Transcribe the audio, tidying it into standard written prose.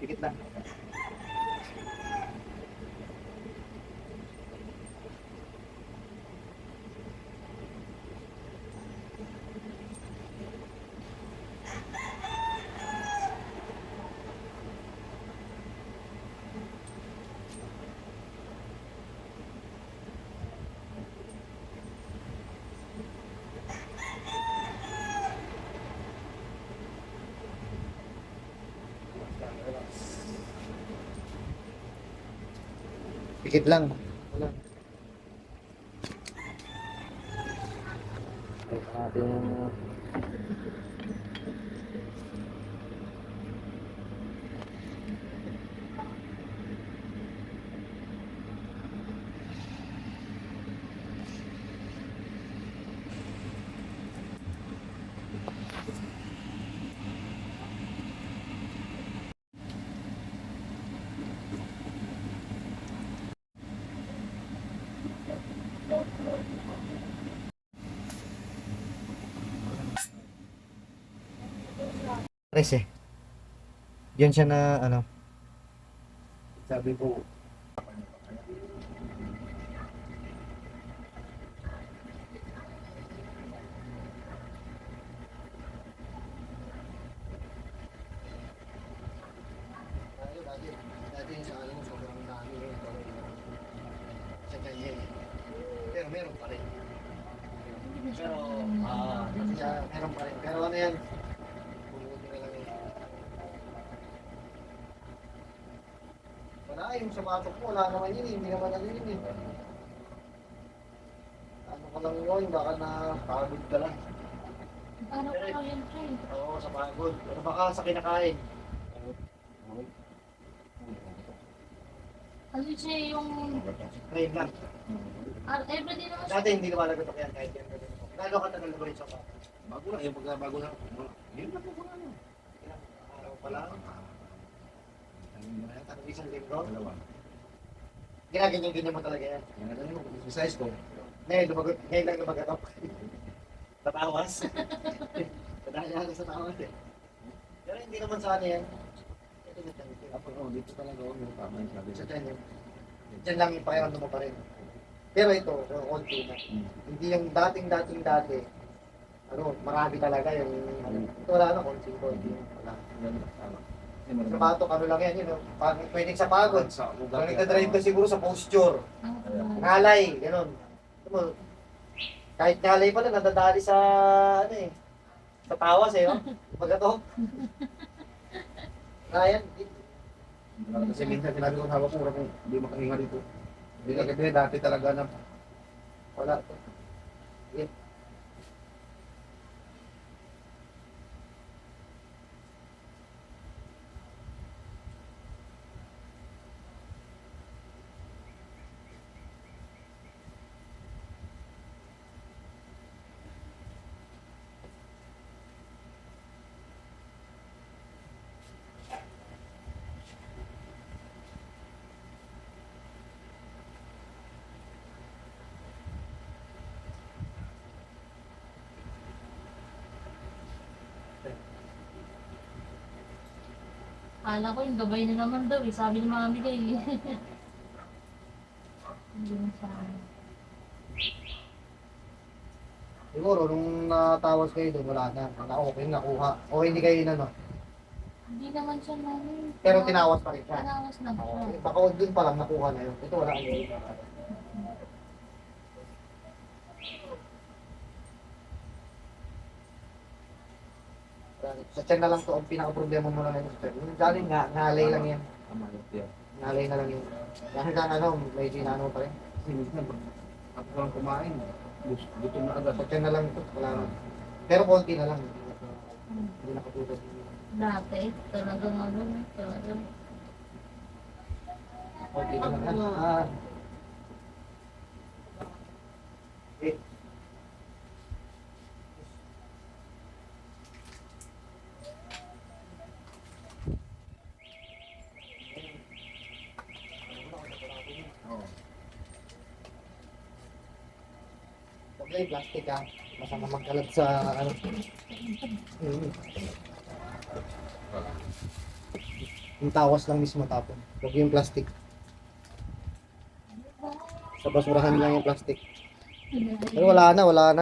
Pikit lang. Pikit lang. Wala. Natin Res eh. Yan siya na ano. Sabi ko, dati sa akin sobrang dami sa kanya pero meron pa rin. Pero, meron pa rin. Pero ano yan? Bumuti na lang yun. Wala, yung sapatos mo, wala naman yun eh. Hindi naman ano yun eh. Ano ka lang yun, baka na pagod ka lang. Paano ko lang yan, Trey? Oo, sa pagod. Pero baka sa kinakain. Kasi siya yung... Train lang. everyday naman siya. Dati hindi lumalagot yan kahit yan. Lalo ka tagal na ba rin sa pagod? Bago lang, yung pagkabago lang. Yun na po ko na. Ilang araw pa lang. Ano, isang linggo? Dalawa. Ginaganyan-ganyan mo talaga yan. Yan na lang, exercise ko. Ngayon lang lumagat ako. Tatawas. Padahal ako sa tawas eh. Pero hindi naman sa ano yan. Ito na tayo. Ako, dito talaga ako, yung tama yung sabi. Sa dyan yun. Dyan lang yung pakiramdam mo pa rin. Pero ito, konti na. Hindi yung dating dati. Ano, marami talaga yung... Ito wala na, konti. Wala. Tama. Sa batok, ano lang yan, yun. Pwedeng sa pagod. Sa Kung nagdadrive ka siguro sa posture. Ah, Ngalay, gano'n. Alam mo, kahit ngalay pa lang, nadadali sa, ano eh, sa tawas eh, no? Pagka to. Ryan, Kasi minsan sinabi ko hawak ko, kung hindi makahinga dito. Hindi na kasi dati talaga na. wala to. Yeah. Kala ko yung gabay na naman daw eh. Sabi ni mami ko eh. Hindi na sa akin. Siguro, nung natawas kayo doon, wala na. Okay, nakuha. O hindi kayo inano. Hindi naman siya mami. Pero tinawas pa rin siya. Tinawas lang siya. Okay. Baka doon pa lang nakuha na yun. Ito wala kayo. Sa tiyan na lang to ang pinaka-problema mo na ngayon sa tiyan. Yung dali nga, ngalay lang yan. Tama yun. Yeah. Ngalay na lang yun. Dahil ka ano, medyo inaano pa rin. Kasi minsan, ako lang kumain. Gutom na agad. Sa tiyan na lang ito, wala na. Pero konti na lang. Hindi nakatulad. Dati, talagang ano, talagang... Konti na lang. Eh. Oo. Huwag na yung plastic ha. Masama magkalat sa ano. Yung tawas lang mismo tapon. Huwag yung plastic. Sa basurahan lang yung plastic. Pero wala na, wala na.